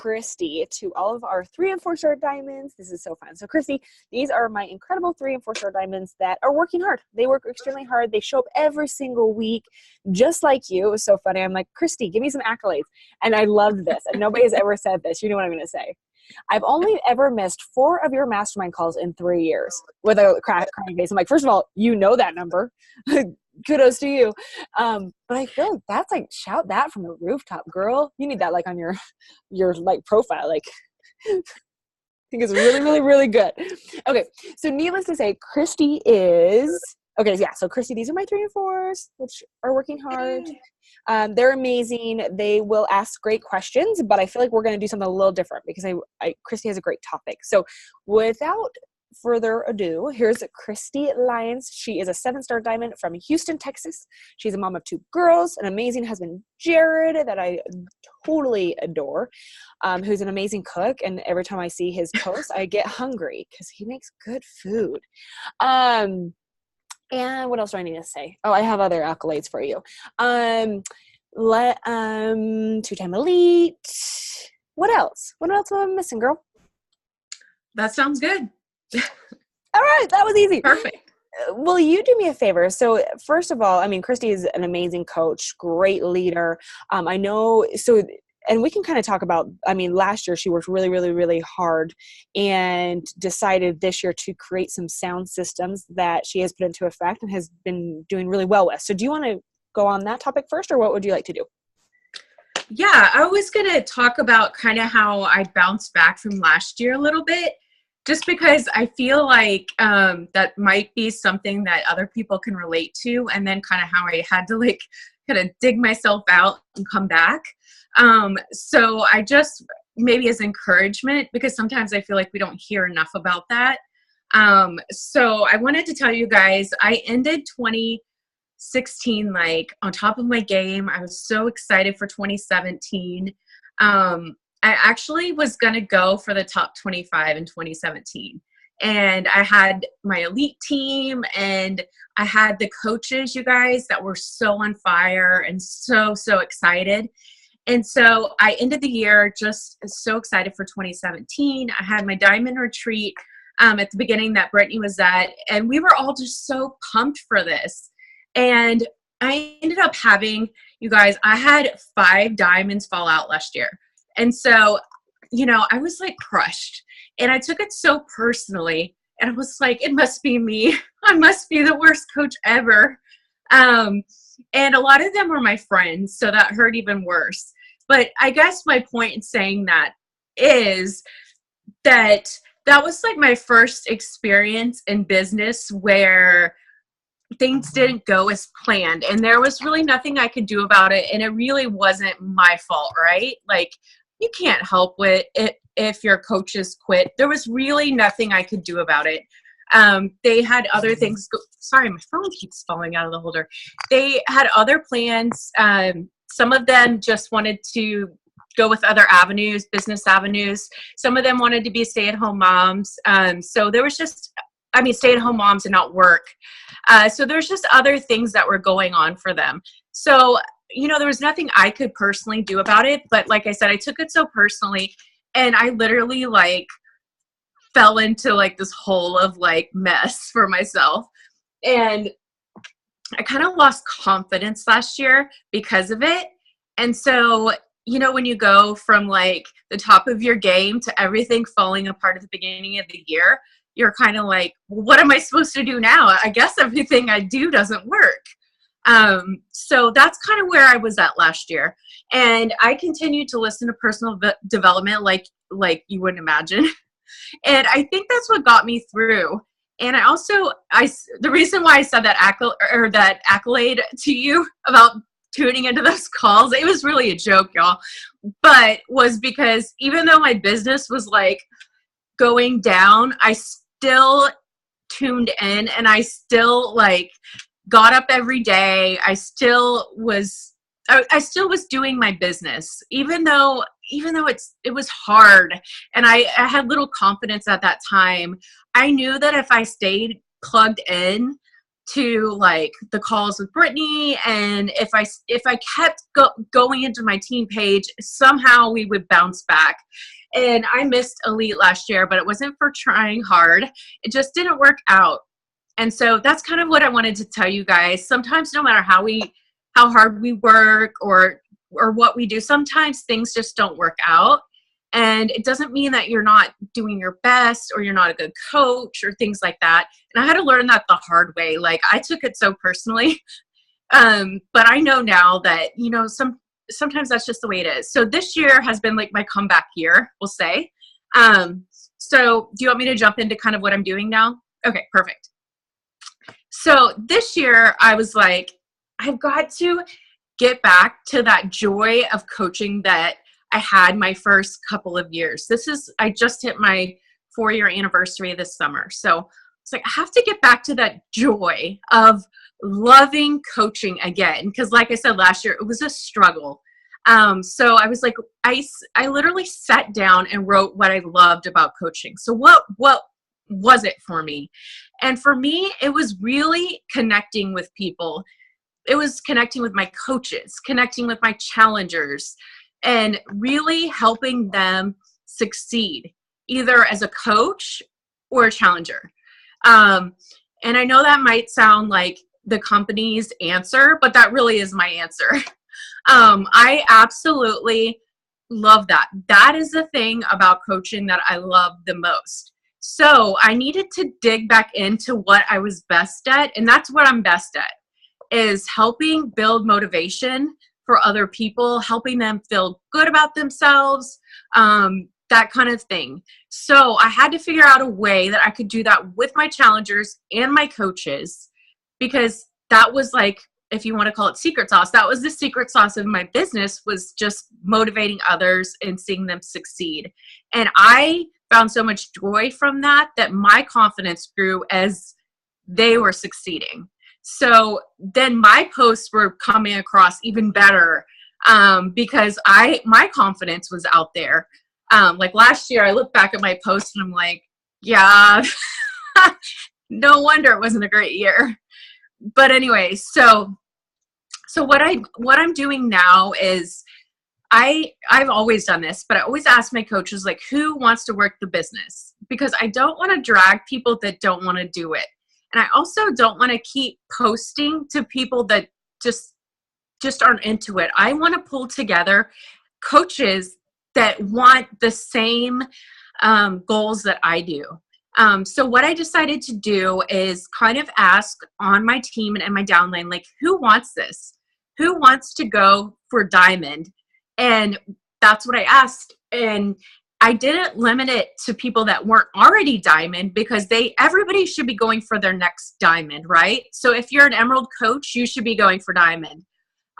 Christy to all of our 3 and 4 star diamonds. This is so fun. So Christy, these are my incredible 3 and 4 star diamonds that are working hard. They work extremely hard. They show up every single week, just like you. It was so funny. I'm like, Christy, give me some accolades. And I loved this. And nobody has ever said this. You know what I'm going to say. I've only ever missed 4 of your mastermind calls in 3 years with a crying face. I'm like, first of all, you know that number. Kudos to you. But I feel like that's like, shout that from the rooftop, girl. You need that like on your like profile. Like, I think it's really, really, really good. Okay. So needless to say, Christy is, okay. Yeah. So Christy, these are my 3 and 4s, which are working hard. They're amazing. They will ask great questions, but I feel like we're going to do something a little different because Christy has a great topic. So without further ado, here's Christy Lyons. She is a 7-star diamond from Houston, Texas. She's a mom of 2 girls, an amazing husband, Jared, that I totally adore, who's an amazing cook. And every time I see his posts, I get hungry because he makes good food. And what else do I need to say? Oh, I have other accolades for you. 2-time elite. What else? What else am I missing, girl? That sounds good. All right, that was easy. Perfect. Will you do me a favor? So first of all, I mean, Christy is an amazing coach, great leader. I know, so, and we can kind of talk about, I mean, last year she worked really, really, really hard and decided this year to create some sound systems that she has put into effect and has been doing really well with. So do you want to go on that topic first, or what would you like to do? Yeah, I was going to talk about kind of how I bounced back from last year a little bit. Just because I feel like that might be something that other people can relate to, and then kind of how I had to like kind of dig myself out and come back. So I just maybe as encouragement, because sometimes I feel like we don't hear enough about that. So I wanted to tell you guys, I ended 2016 like on top of my game. I was so excited for 2017. I actually was going to go for the top 25 in 2017. And I had my elite team and I had the coaches, you guys, that were so on fire and so, so excited. And so I ended the year just so excited for 2017. I had my diamond retreat at the beginning that Brittany was at, and we were all just so pumped for this. And I ended up having, you guys, I had 5 diamonds fall out last year. And so, you know, I was like crushed and I took it so personally and I was like, it must be me. I must be the worst coach ever. And a lot of them were my friends, so that hurt even worse. But I guess my point in saying that is that was like my first experience in business where things didn't go as planned and there was really nothing I could do about it. And it really wasn't my fault, right? Like, you can't help with it if your coaches quit. There was really nothing I could do about it. They had other things. Sorry, my phone keeps falling out of the holder. They had other plans. Some of them just wanted to go with other avenues, business avenues. Some of them wanted to be stay-at-home moms. So there was just, I mean, stay-at-home moms and not work. So there's just other things that were going on for them. So, you know, there was nothing I could personally do about it. But like I said, I took it so personally and I literally like fell into like this hole of like mess for myself. And I kind of lost confidence last year because of it. And so, you know, when you go from like the top of your game to everything falling apart at the beginning of the year, you're kind of like, well, what am I supposed to do now? I guess everything I do doesn't work. So that's kind of where I was at last year. And I continued to listen to personal development like you wouldn't imagine. And I think that's what got me through. And I also, the reason why I said that accolade to you about tuning into those calls, it was really a joke, y'all, but was because even though my business was like going down, I still tuned in and I still like got up every day. I still was doing my business, even though it was hard and I had little confidence at that time. I knew that if I stayed plugged in to like the calls with Brittany. And if I kept going into my team page, somehow we would bounce back. And I missed Elite last year, but it wasn't for trying hard. It just didn't work out. And so that's kind of what I wanted to tell you guys. Sometimes no matter how hard we work or what we do, sometimes things just don't work out. And it doesn't mean that you're not doing your best or you're not a good coach or things like that. And I had to learn that the hard way. Like, I took it so personally. But I know now that, you know, sometimes that's just the way it is. So this year has been like my comeback year, we'll say. So do you want me to jump into kind of what I'm doing now? Okay, perfect. So this year I was like, I've got to get back to that joy of coaching that I had my first couple of years. I just hit my 4-year anniversary this summer. So it's like, I have to get back to that joy of loving coaching again. Cause like I said, last year, it was a struggle. So I was like, I literally sat down and wrote what I loved about coaching. So what was it for me? And for me, it was really connecting with people. It was connecting with my coaches, connecting with my challengers, and really helping them succeed, either as a coach or a challenger. And I know that might sound like the company's answer, but that really is my answer. I absolutely love that. That is the thing about coaching that I love the most. So I needed to dig back into what I was best at, and that's what I'm best at, is helping build motivation for other people, helping them feel good about themselves, that kind of thing. So I had to figure out a way that I could do that with my challengers and my coaches, because that was like, if you want to call it secret sauce, that was the secret sauce of my business, was just motivating others and seeing them succeed. And I found so much joy from that my confidence grew as they were succeeding. So then my posts were coming across even better, because my confidence was out there. Like last year, I look back at my posts and I'm like, yeah, no wonder it wasn't a great year. But anyway, so what I'm doing now is I've always done this, but I always ask my coaches, like, who wants to work the business? Because I don't want to drag people that don't want to do it. And I also don't want to keep posting to people that just aren't into it. I want to pull together coaches that want the same goals that I do. So what I decided to do is kind of ask on my team and my downline, like, who wants this? Who wants to go for Diamond? And that's what I asked. And I didn't limit it to people that weren't already Diamond, because everybody should be going for their next Diamond, right? So if you're an Emerald coach, you should be going for Diamond.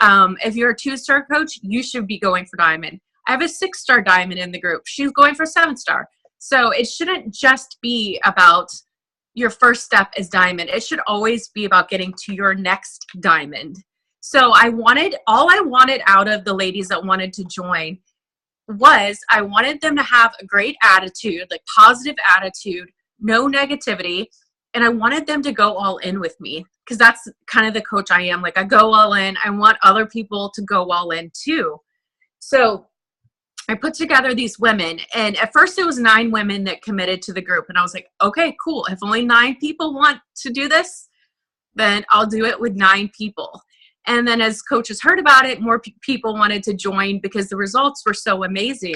If you're a 2-star coach, you should be going for Diamond. I have a 6-star Diamond in the group. She's going for 7-star. So it shouldn't just be about your first step as Diamond. It should always be about getting to your next Diamond. So all I wanted out of the ladies that wanted to join was I wanted them to have a great attitude, like positive attitude, no negativity. And I wanted them to go all in with me, because that's kind of the coach I am. Like, I go all in. I want other people to go all in too. So I put together these women, and at first it was 9 women that committed to the group. And I was like, okay, cool. If only 9 people want to do this, then I'll do it with 9 people. And then as coaches heard about it, more people wanted to join because the results were so amazing.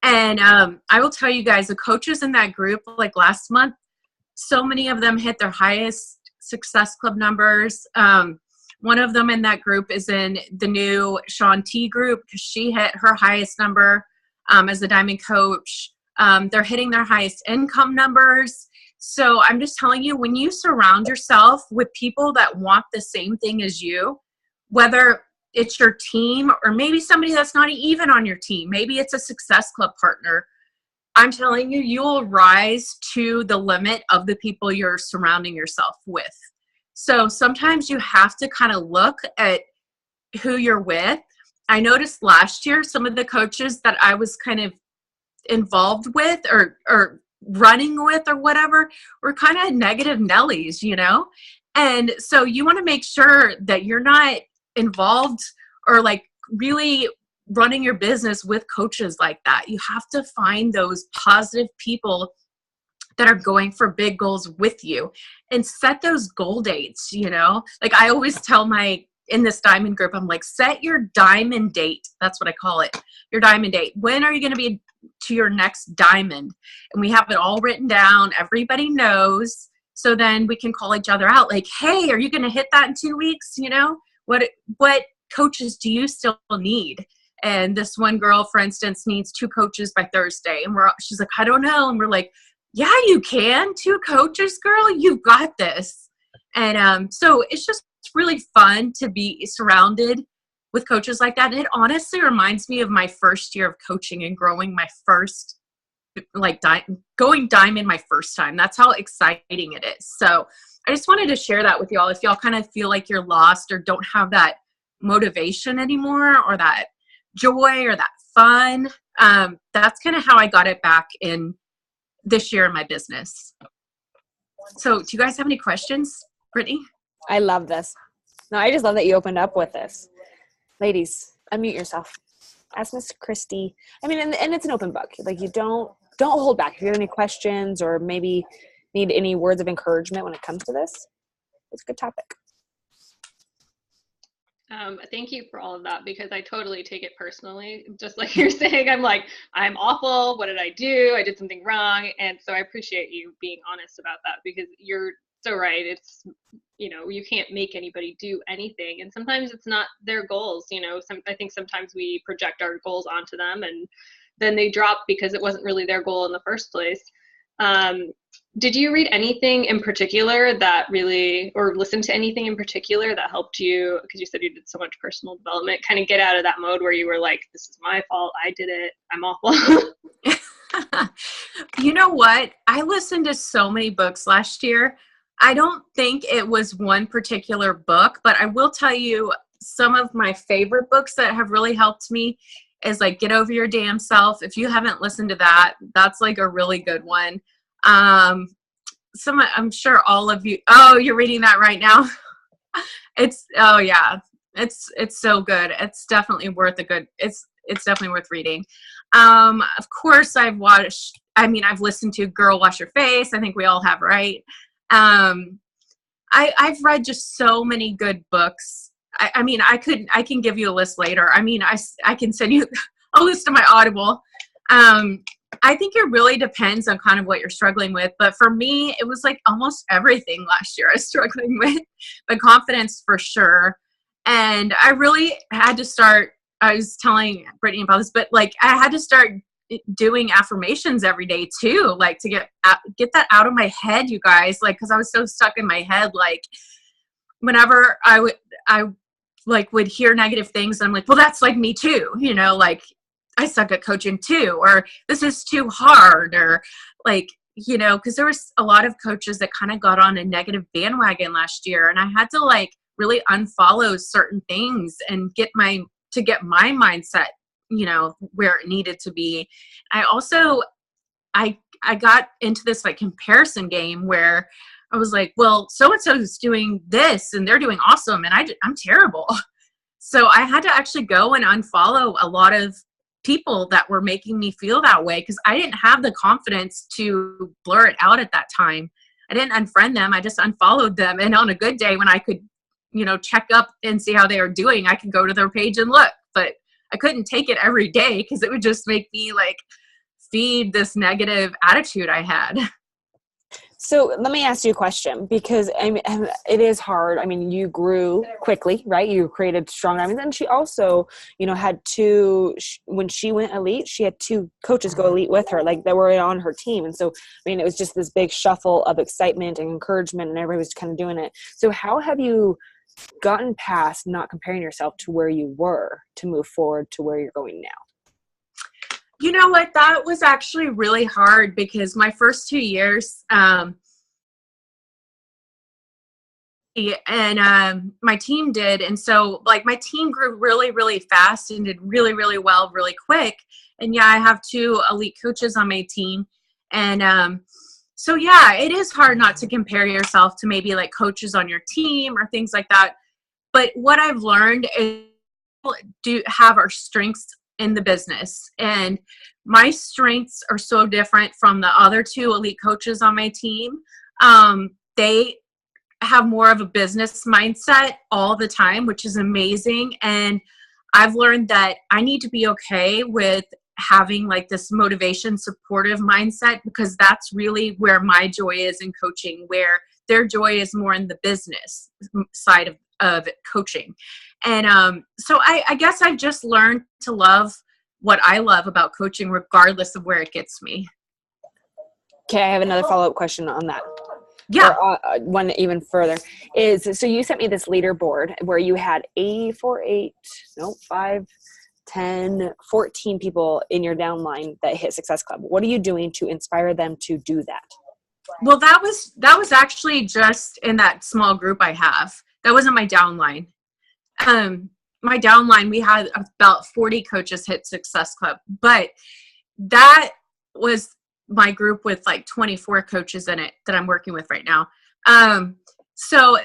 And I will tell you guys, the coaches in that group, like last month, so many of them hit their highest Success Club numbers. One of them in that group is in the new Shaun T group, because she hit her highest number as a Diamond coach. They're hitting their highest income numbers. So I'm just telling you, when you surround yourself with people that want the same thing as you, whether it's your team or maybe somebody that's not even on your team, maybe it's a Success Club partner, I'm telling you, you will rise to the limit of the people you're surrounding yourself with. So sometimes you have to kind of look at who you're with. I noticed last year, some of the coaches that I was kind of involved with or running with or whatever were kind of negative Nellies, you know? And so you want to make sure that you're not involved or like really running your business with coaches like that. You have to find those positive people that are going for big goals with you and set those goal dates, you know? Like I always tell in this diamond group, I'm like, set your diamond date. That's what I call it. Your diamond date. When are you going to be to your next diamond? And we have it all written down. Everybody knows. So then we can call each other out like, hey, are you going to hit that in 2 weeks? You know, what coaches do you still need? And this one girl, for instance, needs 2 coaches by Thursday. And she's like, I don't know. And we're like, yeah, you can. 2 coaches, girl, you've got this. And so it's just really fun to be surrounded with coaches like that. And it honestly reminds me of my first year of coaching and growing my first, going diamond my first time. That's how exciting it is. So I just wanted to share that with y'all. If y'all kind of feel like you're lost or don't have that motivation anymore or that joy or that fun, that's kind of how I got it back in this year in my business. So do you guys have any questions, Brittany? I love this. No, I just love that you opened up with this. Ladies, unmute yourself. Ask Miss Christy. I mean, and it's an open book. Like you don't hold back. If you have any questions or maybe need any words of encouragement when it comes to this, it's a good topic. Thank you for all of that, because I totally take it personally. Just like you're saying, I'm like, I'm awful. What did I do? I did something wrong. And so I appreciate you being honest about that, because you're so right. It's, you know, you can't make anybody do anything. And sometimes it's not their goals. You know, I think sometimes we project our goals onto them and then they drop because it wasn't really their goal in the first place. Did you read anything in particular that really, or listen to anything in particular that helped you, because you said you did so much personal development, kind of get out of that mode where you were like, this is my fault, I did it, I'm awful? You know what? I listened to so many books last year. I don't think it was one particular book, but I will tell you some of my favorite books that have really helped me is like Get Over Your Damn Self. If you haven't listened to that, that's like a really good one. I'm sure all of you, you're reading that right now. It's so good. It's definitely worth it's definitely worth reading. Of course I've listened to Girl Wash Your Face. I think we all have, right? I've read just so many good books. I can give you a list later. I can send you a list of my Audible. I think it really depends on kind of what you're struggling with. But for me, it was like almost everything last year I was struggling with, but confidence for sure. And I really had to start, I was telling Brittany about this, but like I had to start doing affirmations every day too, like to get that out of my head, you guys, like, cause I was so stuck in my head. Like whenever I would hear negative things, I'm like, well, that's like me too, you know, like I suck at coaching too, or this is too hard, or like, you know, because there was a lot of coaches that kind of got on a negative bandwagon last year, and I had to like really unfollow certain things and get my mindset, you know, where it needed to be. I also, I got into this like comparison game where I was like, well, so-and-so is doing this and they're doing awesome and I'm terrible. So I had to actually go and unfollow a lot of people that were making me feel that way, because I didn't have the confidence to blur it out at that time. I didn't unfriend them. I just unfollowed them. And on a good day when I could, you know, check up and see how they are doing, I could go to their page and look. But I couldn't take it every day because it would just make me like feed this negative attitude I had. So let me ask you a question, because it is hard. I mean, you grew quickly, right? You created strong. I mean, then she also, you know, had when she went elite, she had 2 coaches go elite with her, like that were on her team. And so, I mean, it was just this big shuffle of excitement and encouragement, and everybody was kind of doing it. So how have you gotten past not comparing yourself to where you were to move forward to where you're going now? You know what? That was actually really hard, because my first 2 years, my team did. And so like my team grew really, really fast and did really, really well, really quick. And yeah, I have 2 elite coaches on my team. And So yeah, it is hard not to compare yourself to maybe like coaches on your team or things like that. But what I've learned is do have our strengths in the business, and my strengths are so different from the other two elite coaches on my team. They have more of a business mindset all the time, which is amazing. And I've learned that I need to be okay with having like this motivation, supportive mindset, because that's really where my joy is in coaching, where their joy is more in the business side of coaching. And so I guess I've just learned to love what I love about coaching, regardless of where it gets me. Okay, I have another follow-up question on that. Yeah. Or, one even further is, so you sent me this leaderboard where you had 5, 10, 14 people in your downline that hit Success Club. What are you doing to inspire them to do that? Well, that was actually just in that small group I have. That wasn't my downline. My downline, we had about 40 coaches hit Success Club, but that was my group with like 24 coaches in it that I'm working with right now. So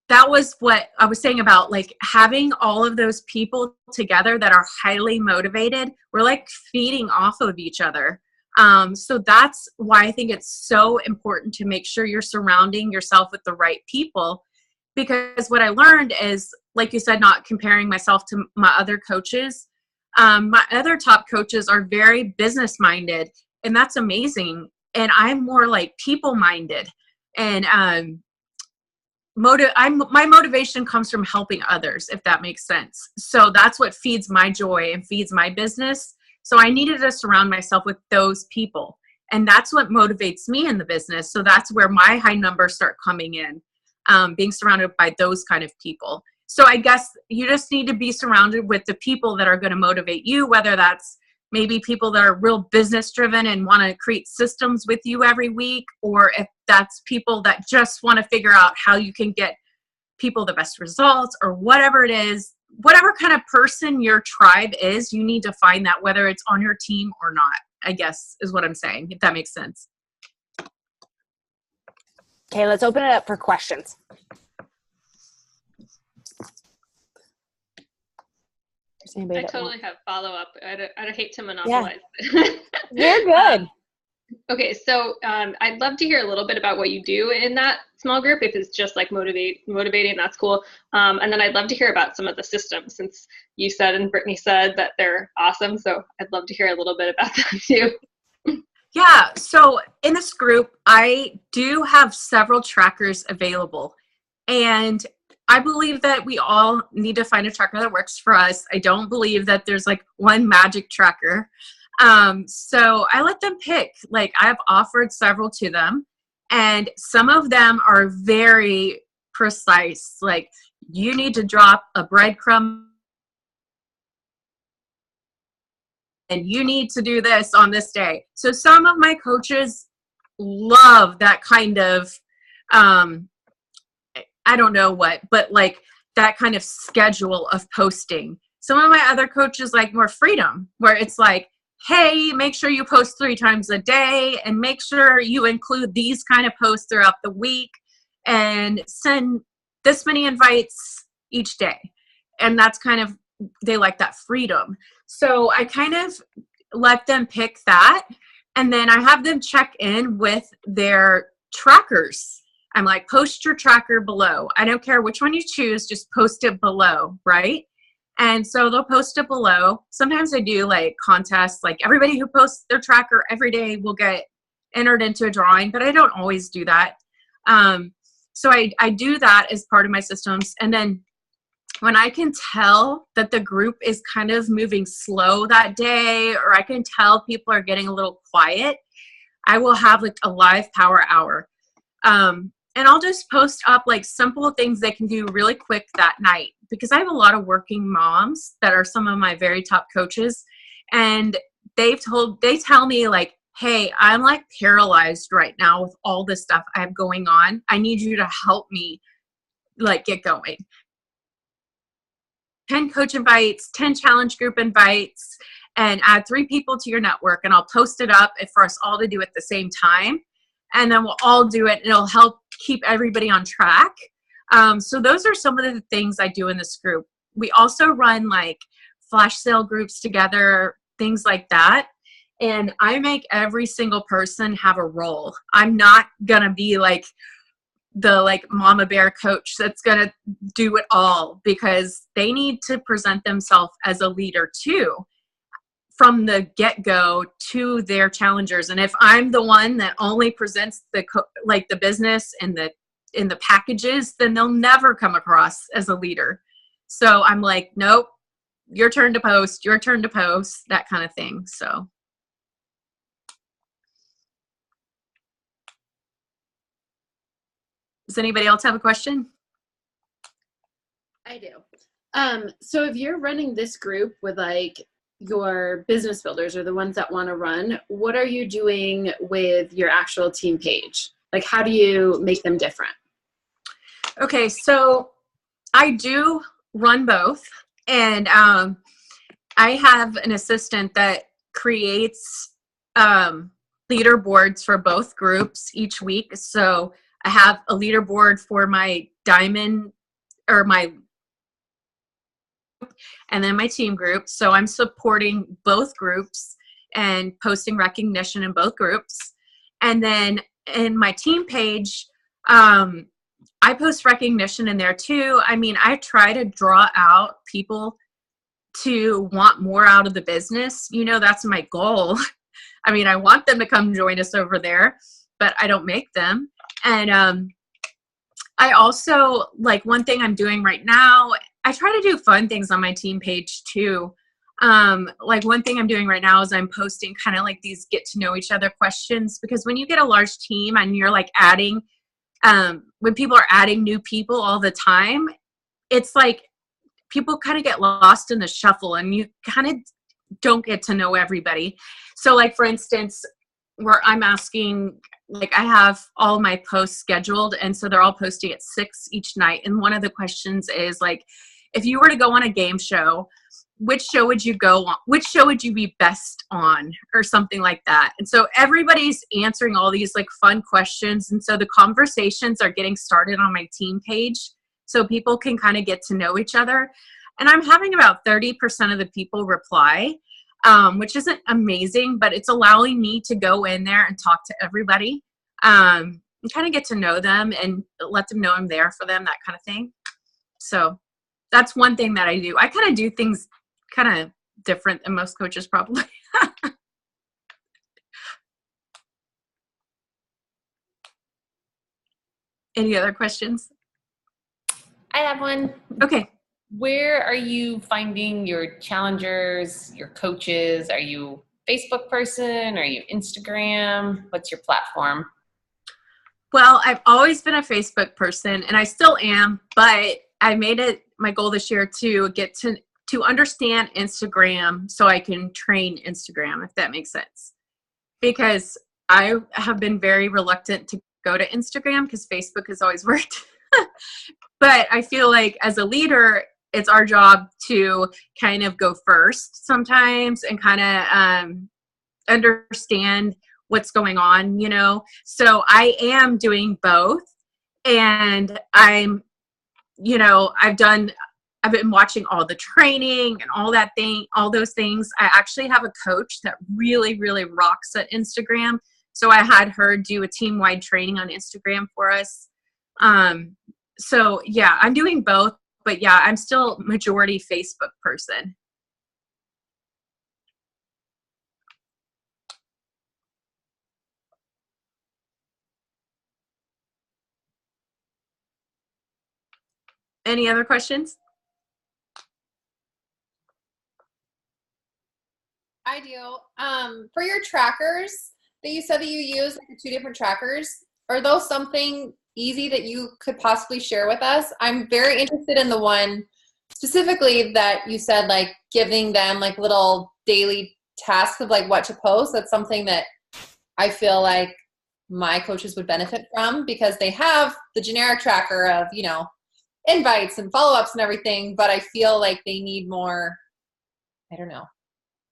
that was what I was saying about like having all of those people together that are highly motivated. We're like feeding off of each other. So that's why I think it's so important to make sure you're surrounding yourself with the right people, because what I learned is, like you said, not comparing myself to my other coaches. My other top coaches are very business minded, and that's amazing. And I'm more like people minded, and my motivation comes from helping others, if that makes sense. So that's what feeds my joy and feeds my business. So I needed to surround myself with those people, and that's what motivates me in the business. So that's where my high numbers start coming in, being surrounded by those kind of people. So I guess you just need to be surrounded with the people that are going to motivate you, whether that's maybe people that are real business driven and want to create systems with you every week, or if that's people that just want to figure out how you can get people the best results, or whatever it is, whatever kind of person your tribe is, you need to find that, whether it's on your team or not, I guess is what I'm saying, if that makes sense. Okay, let's open it up for questions. I totally have follow-up. I'd hate to monopolize. Yeah. You're good. Okay, so I'd love to hear a little bit about what you do in that small group. If it's just like motivating, that's cool. And then I'd love to hear about some of the systems, since you said and Brittany said that they're awesome. So I'd love to hear a little bit about that too. Yeah, so in this group, I do have several trackers available. And I believe that we all need to find a tracker that works for us. I don't believe that there's like one magic tracker. So I let them pick. Like, I've offered several to them, and some of them are very precise. Like, you need to drop a breadcrumb and you need to do this on this day. So some of my coaches love that kind of, I don't know what, but like that kind of schedule of posting. Some of my other coaches like more freedom, where it's like, hey, make sure you post 3 times a day, and make sure you include these kind of posts throughout the week, and send this many invites each day. And that's kind of, they like that freedom. So I kind of let them pick that. And then I have them check in with their trackers. I'm like, post your tracker below. I don't care which one you choose, just post it below, right? And so they'll post it below. Sometimes I do like contests, like everybody who posts their tracker every day will get entered into a drawing, but I don't always do that. So I do that as part of my systems. And then when I can tell that the group is kind of moving slow that day, or I can tell people are getting a little quiet, I will have like a live power hour. And I'll just post up like simple things they can do really quick that night, because I have a lot of working moms that are some of my very top coaches, and they tell me like, hey, I'm like paralyzed right now with all this stuff I have going on. I need you to help me like get going. 10 coach invites, 10 challenge group invites, and add 3 people to your network, and I'll post it up for us all to do at the same time. and then we'll all do it, and it'll help keep everybody on track. So those are some of the things I do in this group. We also run like flash sale groups together, things like that. And I make every single person have a role. I'm not going to be like the like mama bear coach that's going to do it all, because they need to present themselves as a leader too, from the get-go to their challengers. And if I'm the one that only presents the the business and in the packages, then they'll never come across as a leader. So I'm like, nope, your turn to post, that kind of thing. So. Does anybody else have a question? I do. So if you're running this group with like your business builders or the ones that want to run, what are you doing with your actual team page? Like, how do you make them different? Okay, so I do run both, and I have an assistant that creates leaderboards for both groups each week. So I have a leaderboard for my diamond or my, and then my team group. So I'm supporting both groups and posting recognition in both groups. And then in my team page, I post recognition in there too. I mean, I try to draw out people to want more out of the business. You know, that's my goal. I mean, I want them to come join us over there, but I don't make them. And I also, like, one thing I'm doing right now, I try to do fun things on my team page too. Like, one thing I'm doing right now is I'm posting kind of like these get to know each other questions, because when you get a large team and you're like adding, when people are adding new people all the time, it's like people kind of get lost in the shuffle and you kind of don't get to know everybody. So like, for instance, where I'm asking, like, I have all my posts scheduled, and so they're all posting at 6 each night. And one of the questions is like, if you were to go on a game show, which show would you go on? Which show would you be best on, or something like that? And so everybody's answering all these like fun questions. And so the conversations are getting started on my team page so people can kind of get to know each other. And I'm having about 30% of the people reply, which isn't amazing, but it's allowing me to go in there and talk to everybody, and kind of get to know them and let them know I'm there for them, that kind of thing. So that's one thing that I do. I kind of do things kind of different than most coaches probably. Any other questions? I have one. Okay. Where are you finding your challengers, your coaches? Are you Facebook person? Are you Instagram? What's your platform? Well, I've always been a Facebook person, and I still am, but I made it my goal this year to get to understand Instagram so I can train Instagram, if that makes sense. Because I have been very reluctant to go to Instagram because Facebook has always worked. But I feel like as a leader, it's our job to kind of go first sometimes and kind of understand what's going on, you know? So I am doing both, and I'm, you know, I've been watching all the training and all those things. I actually have a coach that really, really rocks at Instagram. So I had her do a team-wide training on Instagram for us. So yeah, I'm doing both, but yeah, I'm still majority Facebook person. Any other questions? I do. For your trackers that you said that you use, like the 2 different trackers, are those something easy that you could possibly share with us? I'm very interested in the one specifically that you said, like giving them like little daily tasks of like what to post. That's something that I feel like my coaches would benefit from, because they have the generic tracker of, you know, invites and follow-ups and everything, but I feel like they need more, I don't know.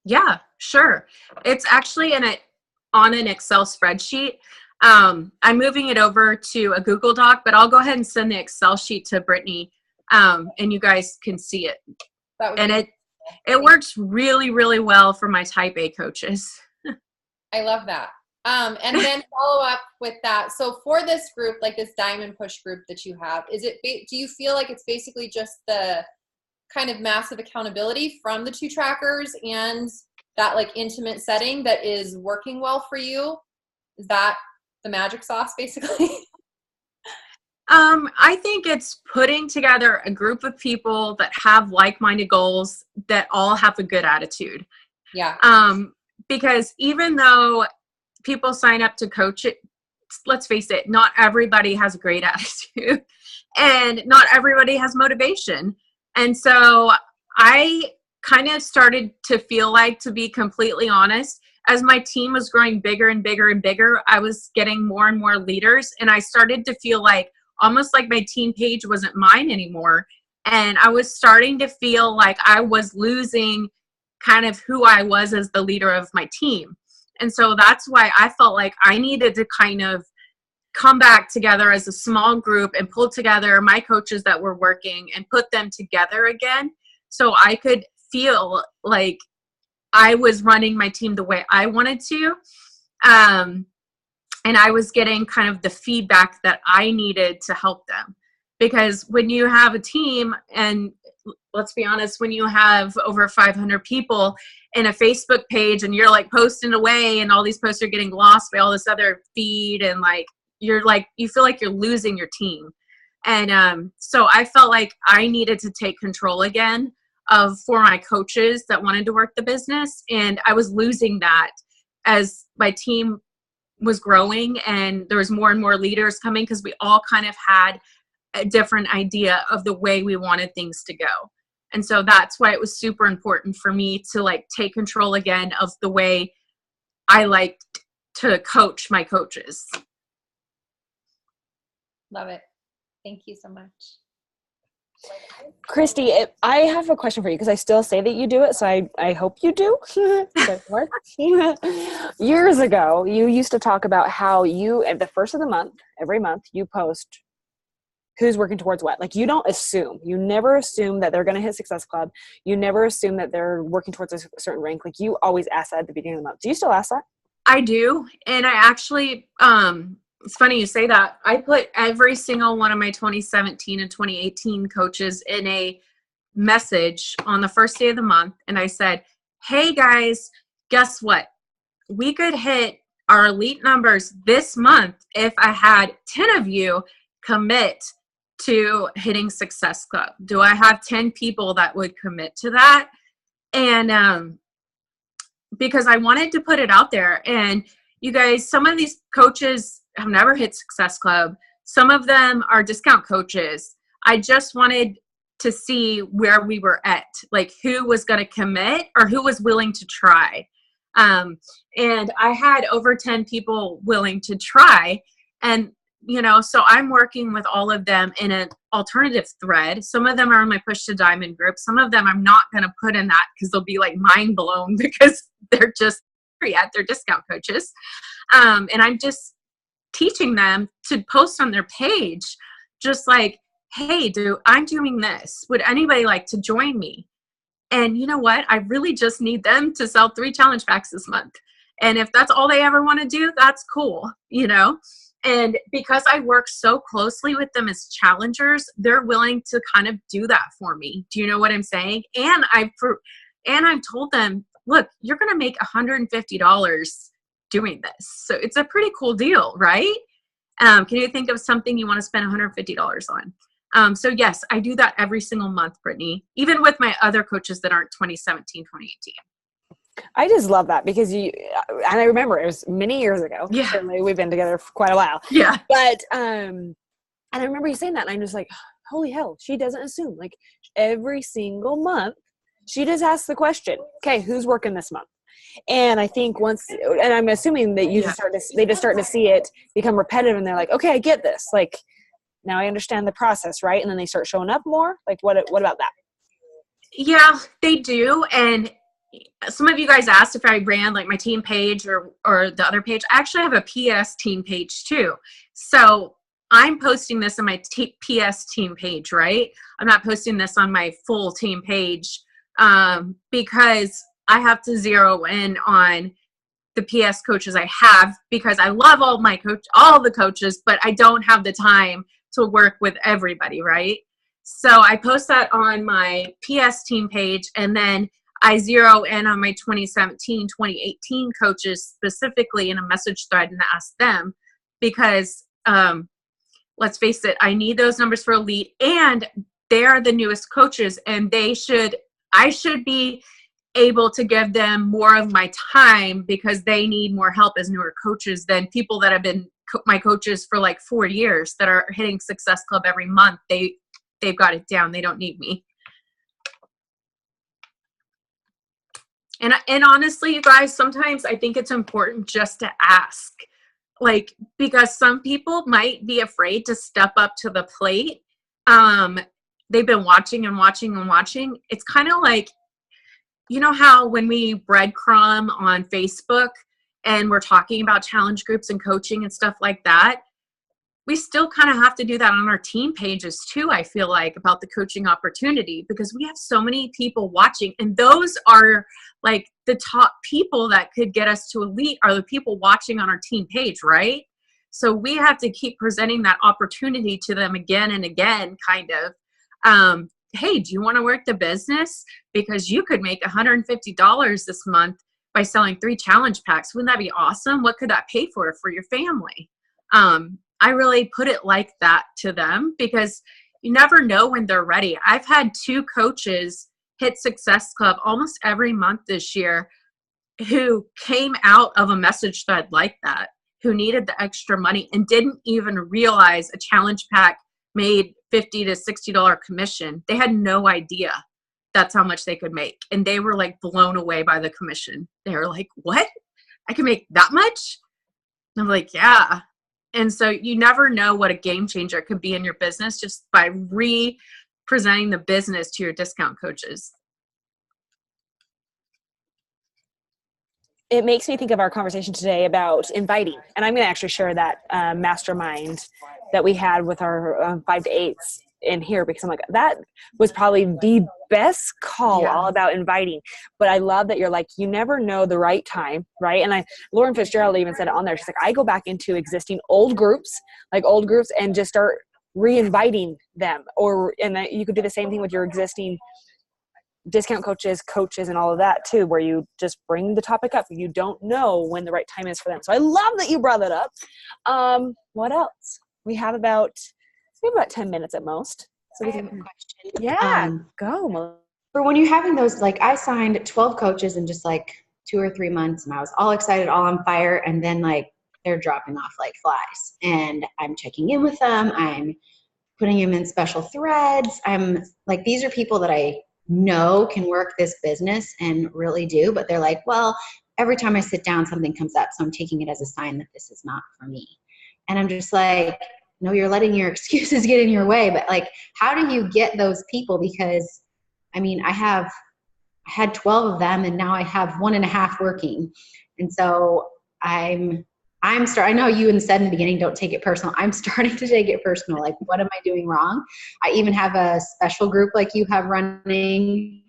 Yeah, sure. It's actually on an Excel spreadsheet. I'm moving it over to a Google Doc, but I'll go ahead and send the Excel sheet to Brittany, and you guys can see it. And it works really, really well for my type A coaches. I love that. And then follow up with that. So for this group, like this Diamond Push group that you have, do you feel like it's basically just the kind of massive accountability from the 2 trackers and that like intimate setting that is working well for you? Is that the magic sauce basically? I think it's putting together a group of people that have like-minded goals that all have a good attitude. Yeah. Because even though people sign up to coach it, let's face it, not everybody has a great attitude and not everybody has motivation. And so I kind of started to feel like, to be completely honest, as my team was growing bigger and bigger and bigger, I was getting more and more leaders. And I started to feel like almost like my team page wasn't mine anymore. And I was starting to feel like I was losing kind of who I was as the leader of my team. And so that's why I felt like I needed to kind of come back together as a small group and pull together my coaches that were working and put them together again, so I could feel like I was running my team the way I wanted to. And I was getting kind of the feedback that I needed to help them. Because when you have a team, and let's be honest, when you have over 500 people in a Facebook page and you're like posting away and all these posts are getting lost by all this other feed, and like, you feel like you're losing your team. And so I felt like I needed to take control again for my coaches that wanted to work the business. And I was losing that as my team was growing and there was more and more leaders coming, because we all kind of had a different idea of the way we wanted things to go. And so that's why it was super important for me to like take control again of the way I liked to coach my coaches. Love it. Thank you so much. Christy, I have a question for you, because I still say that you do it, so I hope you do. Years ago, you used to talk about how you, at the first of the month, every month, you post who's working towards what. Like, you don't assume. You never assume that they're going to hit Success Club. You never assume that they're working towards a certain rank. Like, you always ask that at the beginning of the month. Do you still ask that? I do. And I actually, it's funny you say that. I put every single one of my 2017 and 2018 coaches in a message on the first day of the month. And I said, hey guys, guess what? We could hit our elite numbers this month if I had 10 of you commit to hitting Success Club. Do I have 10 people that would commit to that? And because I wanted to put it out there. And you guys, some of these coaches have never hit Success Club. Some of them are discount coaches. I just wanted to see where we were at, like who was going to commit or who was willing to try. And I had over 10 people willing to try. And, you know, so I'm working with all of them in an alternative thread. Some of them are in my Push to Diamond group. Some of them I'm not going to put in that because they'll be like mind blown because they're just yet they're discount coaches. And I'm just teaching them to post on their page, just like, hey, I'm doing this. Would anybody like to join me? And you know what? I really just need them to sell 3 challenge packs this month. And if that's all they ever want to do, that's cool, you know? And because I work so closely with them as challengers, they're willing to kind of do that for me. Do you know what I'm saying? And I've told them, look, you're going to make $150 doing this. So it's a pretty cool deal, right? Can you think of something you want to spend $150 on? So yes, I do that every single month, Brittany, even with my other coaches that aren't 2017, 2018. I just love that because and I remember it was many years ago. Yeah. Certainly we've been together for quite a while. Yeah. But, and I remember you saying that and I'm just like, holy hell, she doesn't assume. Like every single month, she just asks the question, okay, who's working this month? And I think and I'm assuming that they just start to see it become repetitive and they're like, okay, I get this. Like now I understand the process, right? And then they start showing up more. Like what about that? Yeah, they do. And some of you guys asked if I ran like my team page or the other page. I actually have a PS team page too. So I'm posting this on my PS team page, right? I'm not posting this on my full team page because I have to zero in on the PS coaches I have, because I love all the coaches, but I don't have the time to work with everybody, right? So I post that on my PS team page, and then I zero in on my 2017, 2018 coaches specifically in a message thread and ask them, because let's face it, I need those numbers for elite, and they're the newest coaches, and I should be able to give them more of my time because they need more help as newer coaches than people that have been my coaches for like 4 years that are hitting Success Club every month. They've got it down. They don't need me. And honestly, you guys, sometimes I think it's important just to ask, like, because some people might be afraid to step up to the plate. They've been watching and watching and watching. It's kind of like, you know how when we breadcrumb on Facebook and we're talking about challenge groups and coaching and stuff like that, we still kind of have to do that on our team pages too, I feel like, about the coaching opportunity, because we have so many people watching, and those are like the top people that could get us to elite are the people watching on our team page, right? So we have to keep presenting that opportunity to them again and again, kind of. Hey, do you want to work the business? Because you could make $150 this month by selling 3 challenge packs. Wouldn't that be awesome? What could that pay for your family? I really put it like that to them, because you never know when they're ready. I've had 2 coaches hit Success Club almost every month this year who came out of a message thread like that, who needed the extra money and didn't even realize a challenge pack made $50 to $60 commission. They had no idea that's how much they could make. And they were like blown away by the commission. They were like, what? I can make that much? And I'm like, yeah. And so you never know what a game changer could be in your business just by re-presenting the business to your discount coaches. It makes me think of our conversation today about inviting. And I'm going to actually share that mastermind that we had with our 5 to 8s in here, because I'm like, that was probably the best call all about inviting. But I love that you're like, you never know the right time, right? And Lauren Fitzgerald even said it on there. She's like, I go back into existing old groups and just start re-inviting them. And you could do the same thing with your existing discount coaches, and all of that too, where you just bring the topic up. You don't know when the right time is for them. So I love that you brought that up. What else? We have about 10 minutes at most. So I have a question. Yeah, go. For when you're having those, like I signed 12 coaches in just like 2 or 3 months, and I was all excited, all on fire, and then like they're dropping off like flies. And I'm checking in with them. I'm putting them in special threads. I'm like, these are people that I know can work this business and really do, but they're like, well, every time I sit down, something comes up. So I'm taking it as a sign that this is not for me. And I'm just like, no, you're letting your excuses get in your way. But like, how do you get those people? Because I mean, I had 12 of them, and now I have 1.5 working. And so I know you had said in the beginning, don't take it personal. I'm starting to take it personal. Like, what am I doing wrong? I even have a special group like you have running.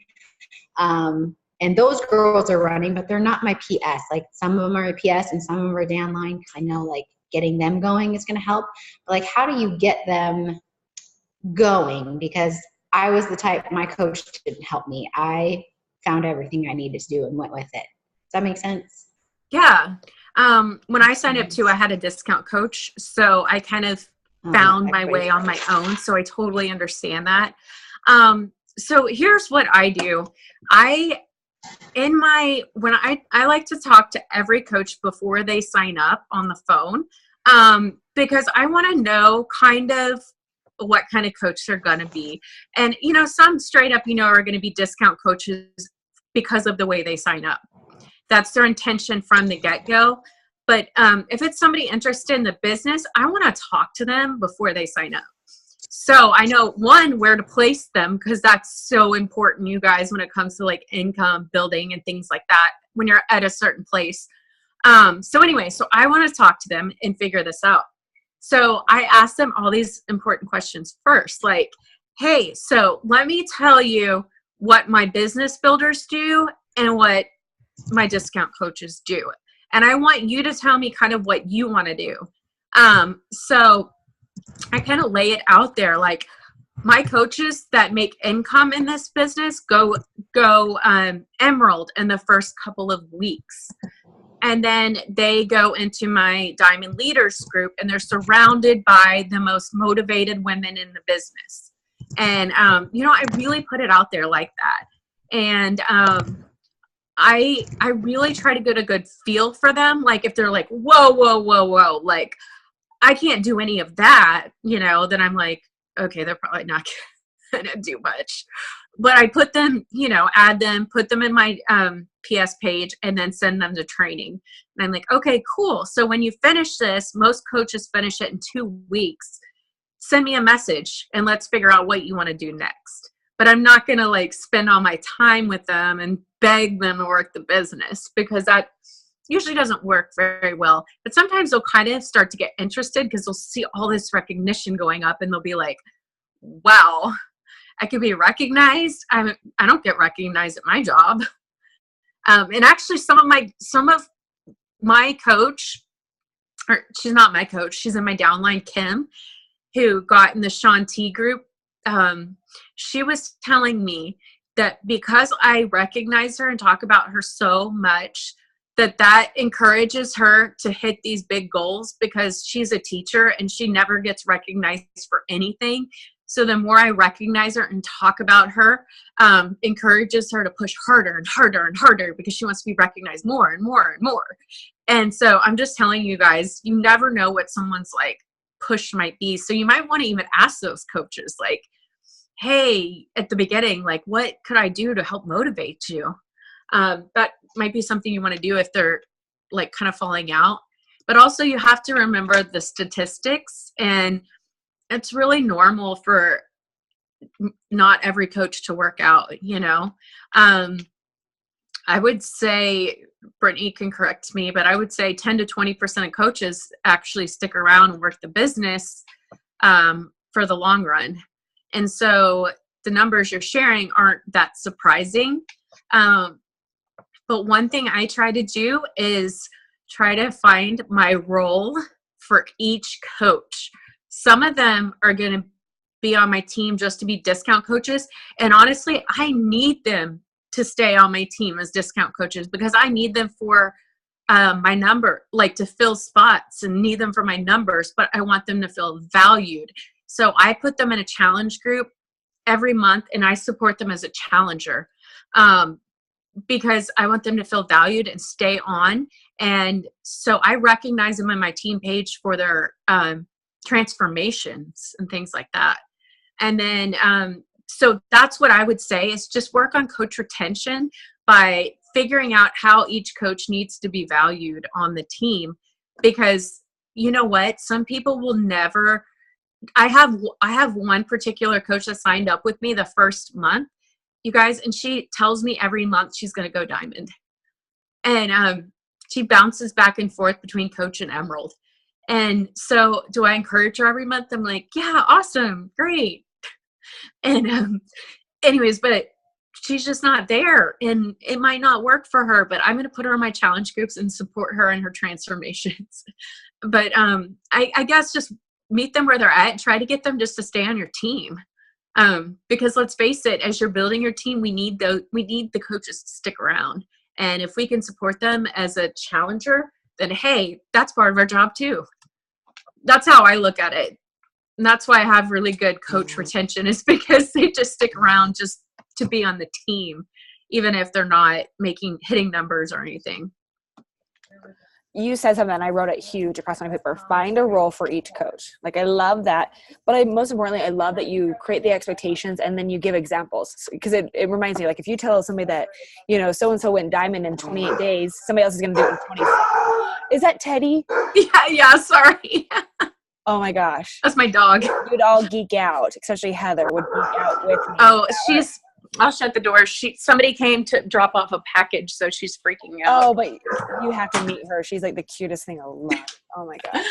And those girls are running, but they're not my PS. Like, some of them are a PS and some of them are downline, because I know like getting them going is going to help. But like, how do you get them going? Because I was the type, my coach didn't help me. I found everything I needed to do and went with it. Does that make sense? Yeah. When I signed up too, I had a discount coach. So I kind of found my way on my own. So I totally understand that. So here's what I do. I like to talk to every coach before they sign up on the phone, because I want to know kind of what kind of coach they're going to be. And, some straight up, are going to be discount coaches because of the way they sign up. That's their intention from the get-go. But if it's somebody interested in the business, I want to talk to them before they sign up. So I know, one, where to place them, because that's so important, you guys, when it comes to like income building and things like that when you're at a certain place. So anyway, so I want to talk to them and figure this out. So I asked them all these important questions first, like, hey, so let me tell you what my business builders do and what my discount coaches do. And I want you to tell me kind of what you want to do. So I kind of lay it out there, like, my coaches that make income in this business go Emerald in the first couple of weeks. And then they go into my Diamond Leaders group, and they're surrounded by the most motivated women in the business. And, I really put it out there like that. And I really try to get a good feel for them. Like, if they're like, whoa, like, I can't do any of that, then I'm like, okay, they're probably not going to do much. But I put them, add them, put them in my PS page, and then send them to training. And I'm like, okay, cool. So when you finish this, most coaches finish it in 2 weeks. Send me a message and let's figure out what you want to do next. But I'm not going to like spend all my time with them and beg them to work the business, because that usually doesn't work very well. But sometimes they'll kind of start to get interested because they'll see all this recognition going up, and they'll be like, wow, I could be recognized. I don't get recognized at my job. And actually some of my coach, or she's not my coach, she's in my downline, Kim, who got in the Sean T group. She was telling me that because I recognize her and talk about her so much, that encourages her to hit these big goals, because she's a teacher and she never gets recognized for anything. So the more I recognize her and talk about her, encourages her to push harder and harder and harder, because she wants to be recognized more and more and more. And so I'm just telling you guys, you never know what someone's like push might be. So you might want to even ask those coaches, like, hey, at the beginning, like, what could I do to help motivate you? That might be something you want to do if they're like kind of falling out. But also you have to remember the statistics, and it's really normal for not every coach to work out, I would say, Brittany can correct me, but I would say 10 to 20% of coaches actually stick around and work the business for the long run. And so the numbers you're sharing aren't that surprising. But one thing I try to do is try to find my role for each coach. Some of them are going to be on my team just to be discount coaches. And honestly, I need them to stay on my team as discount coaches, because I need them for my number, like to fill spots, and need them for my numbers, but I want them to feel valued. So I put them in a challenge group every month, and I support them as a challenger. Because I want them to feel valued and stay on. And so I recognize them on my team page for their transformations and things like that. And then, so that's what I would say, is just work on coach retention by figuring out how each coach needs to be valued on the team. Because you know what? Some people will never, I have one particular coach that signed up with me the first month, you guys, and she tells me every month she's going to go Diamond. And she bounces back and forth between Coach and Emerald. And so do I encourage her every month? I'm like, yeah, awesome, great. And anyways, but she's just not there, and it might not work for her, but I'm going to put her in my challenge groups and support her in her transformations. But I guess just meet them where they're at and try to get them just to stay on your team. Because let's face it, as you're building your team, we need the coaches to stick around. And if we can support them as a challenger, then hey, that's part of our job too. That's how I look at it. And that's why I have really good coach retention, is because they just stick around just to be on the team, even if they're not hitting numbers or anything. You said something, and I wrote it huge across my paper. Find a role for each coach. Like, I love that. But most importantly, I love that you create the expectations and then you give examples. Because it reminds me, like, if you tell somebody that, so-and-so went Diamond in 28 days, somebody else is going to do it in 26. Is that Teddy? Yeah, sorry. Oh my gosh. That's my dog. You'd all geek out, especially Heather would geek out with me. Oh, I'll shut the door. Somebody came to drop off a package, so she's freaking out. Oh, but you have to meet her. She's like the cutest thing alive. Oh my gosh.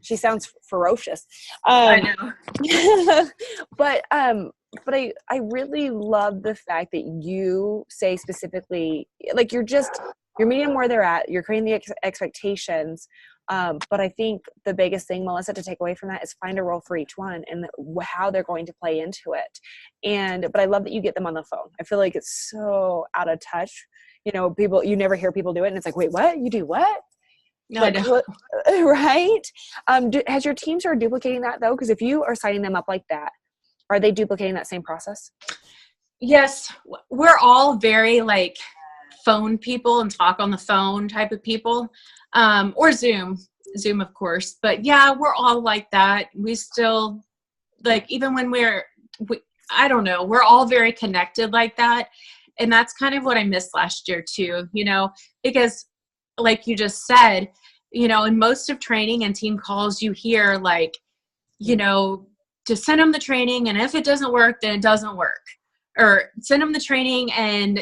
She sounds ferocious. I know. But I really love the fact that you say specifically, like you're meeting them where they're at. You're creating the expectations. But I think the biggest thing, Melissa, to take away from that is find a role for each one and how they're going to play into it. But I love that you get them on the phone. I feel like it's so out of touch. You know, you never hear people do it. And it's like, wait, what? You do what? No, Like, I know. right? Has your team started duplicating that though? Because if you are signing them up like that, are they duplicating that same process? Yes, we're all very like phone people and talk on the phone type of people, or Zoom, of course. But yeah, we're all like that. We still like, even when I don't know, we're all very connected like that. And that's kind of what I missed last year too, you know, because like you just said, you know, in most of training and team calls, you hear like, you know, to send them the training, and if it doesn't work, then it doesn't work. Or send them the training, and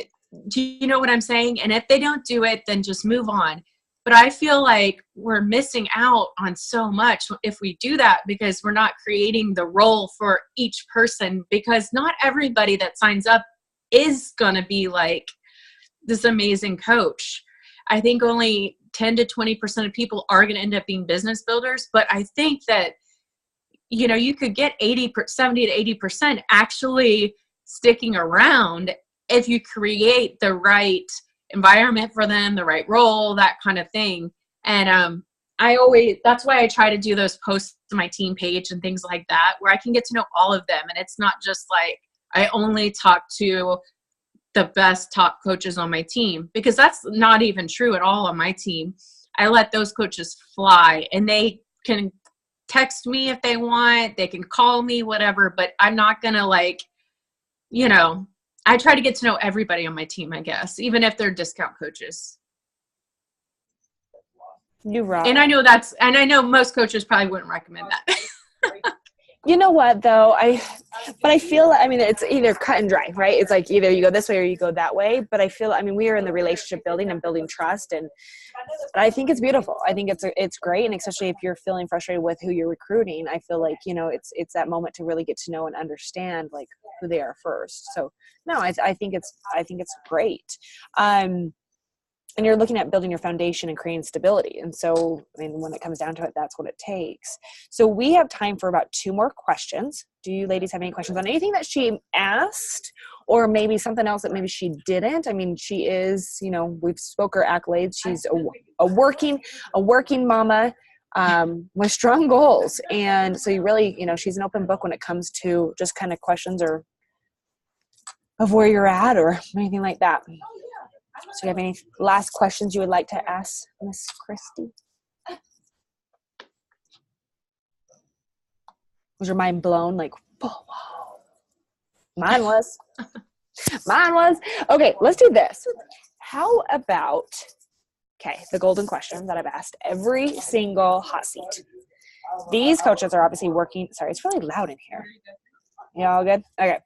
do you know what I'm saying? And if they don't do it, then just move on. But I feel like we're missing out on so much if we do that, because we're not creating the role for each person, because not everybody that signs up is going to be like this amazing coach. I think only 10 to 20% of people are going to end up being business builders. But I think that, you know, you could get 70 to 80% actually sticking around if you create the right environment for them, the right role, that kind of thing. And that's why I try to do those posts to my team page and things like that, where I can get to know all of them. And it's not just like I only talk to the best top coaches on my team, because that's not even true at all on my team. I let those coaches fly, and they can text me if they want, they can call me, whatever, but I'm not going to like, you know, I try to get to know everybody on my team, I guess, even if they're discount coaches. You rock. And I know most coaches probably wouldn't recommend that. You know what though? But I feel, I mean, it's either cut and dry, right? It's like either you go this way or you go that way. But I feel, I mean, we are in the relationship building and building trust, and I think it's beautiful. I think it's great. And especially if you're feeling frustrated with who you're recruiting, I feel like, you know, it's that moment to really get to know and understand like who they are first. So no, I think it's great. And you're looking at building your foundation and creating stability. And so, I mean, when it comes down to it, that's what it takes. So we have time for about 2 more questions. Do you ladies have any questions on anything that she asked, or maybe something else that maybe she didn't? I mean, she is, you know, we've spoke her accolades. She's a working mama with strong goals. And so you really, you know, she's an open book when it comes to just kind of questions or of where you're at or anything like that. So you have any last questions you would like to ask Miss Christy? Was your mind blown? Like, whoa. Mine was. Okay, let's do this. How about, the golden question that I've asked every single hot seat. These coaches are obviously working. Sorry, it's really loud in here. You all good? Okay.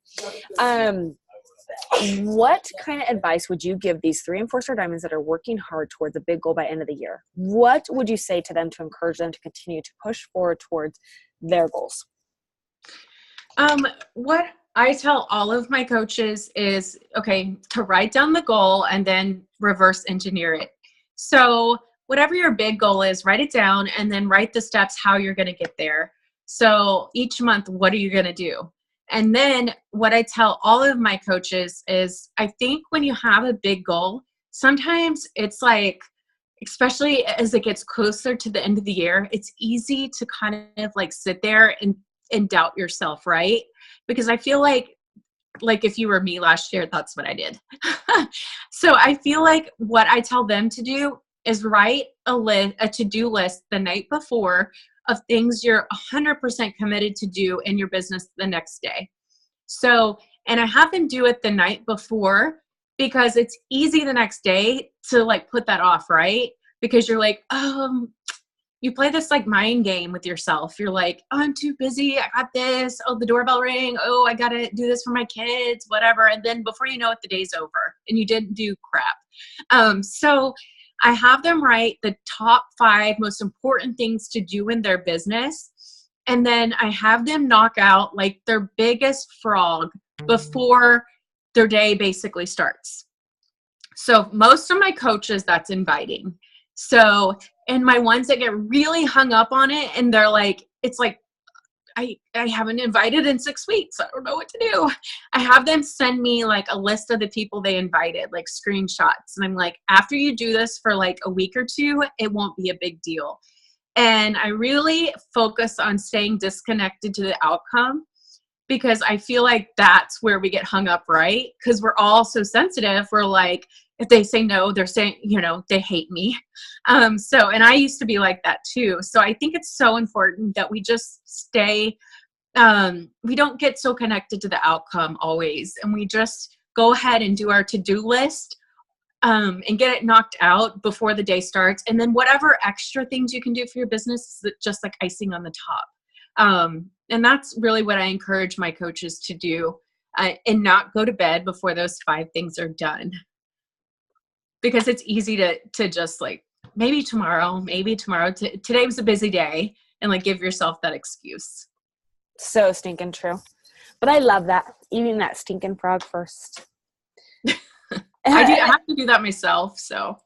What kind of advice would you give these 3 and 4-star diamonds that are working hard towards a big goal by end of the year? What would you say to them to encourage them to continue to push forward towards their goals? What I tell all of my coaches is, to write down the goal and then reverse engineer it. So whatever your big goal is, write it down and then write the steps how you're going to get there. So each month, what are you going to do? And then what I tell all of my coaches is, I think when you have a big goal, sometimes it's like, especially as it gets closer to the end of the year, it's easy to kind of like sit there and doubt yourself, right? Because I feel like if you were me last year, that's what I did. So I feel like what I tell them to do is write a to-do list the night before of things you're 100% committed to do in your business the next day. So, and I have them do it the night before because it's easy the next day to like put that off, right? Because you're like, you play this like mind game with yourself. You're like, oh, I'm too busy. I got this. Oh, the doorbell ring. Oh, I got to do this for my kids, whatever. And then before you know it, the day's over and you didn't do crap. So I have them write the top 5 most important things to do in their business. And then I have them knock out like their biggest frog before their day basically starts. So most of my coaches, that's inviting. So, and my ones that get really hung up on it and they're like, it's like, I haven't invited in 6 weeks. I don't know what to do. I have them send me like a list of the people they invited, like screenshots. And I'm like, after you do this for like a week or 2, it won't be a big deal. And I really focus on staying disconnected to the outcome because I feel like that's where we get hung up, right? Because we're all so sensitive. We're like, if they say no, they're saying, you know, they hate me. And I used to be like that too. So I think it's so important that we just stay, we don't get so connected to the outcome always. And we just go ahead and do our to-do list and get it knocked out before the day starts. And then whatever extra things you can do for your business is just like icing on the top. And that's really what I encourage my coaches to do and not go to bed before those 5 things are done. Because it's easy to just like, maybe tomorrow, today was a busy day, and like give yourself that excuse. So stinking true. But I love that. Eating that stinking frog first. I have to do that myself, so.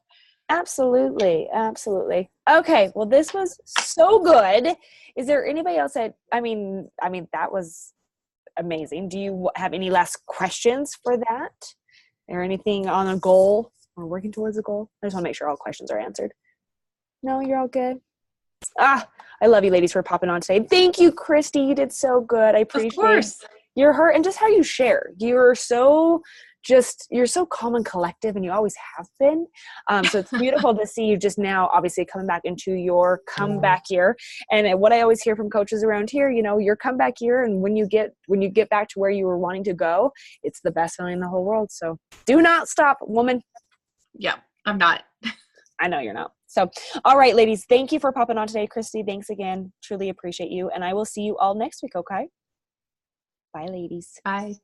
Absolutely. Absolutely. Okay. Well, this was so good. Is there anybody else I mean, that was amazing. Do you have any last questions for that? Or anything on a goal or working towards a goal? I just want to make sure all questions are answered. No, you're all good. I love you ladies for popping on today. Thank you, Christy. You did so good. I appreciate your heart and just how you share. You're so calm and collective, and you always have been. So it's beautiful to see you just now, obviously coming back into your comeback year. And what I always hear from coaches around here, you know, your comeback year, and when you get back to where you were wanting to go, it's the best feeling in the whole world. So do not stop, woman. Yeah, I'm not. I know you're not. So, all right, ladies, thank you for popping on today. Christy, thanks again. Truly appreciate you. And I will see you all next week, okay? Bye, ladies. Bye.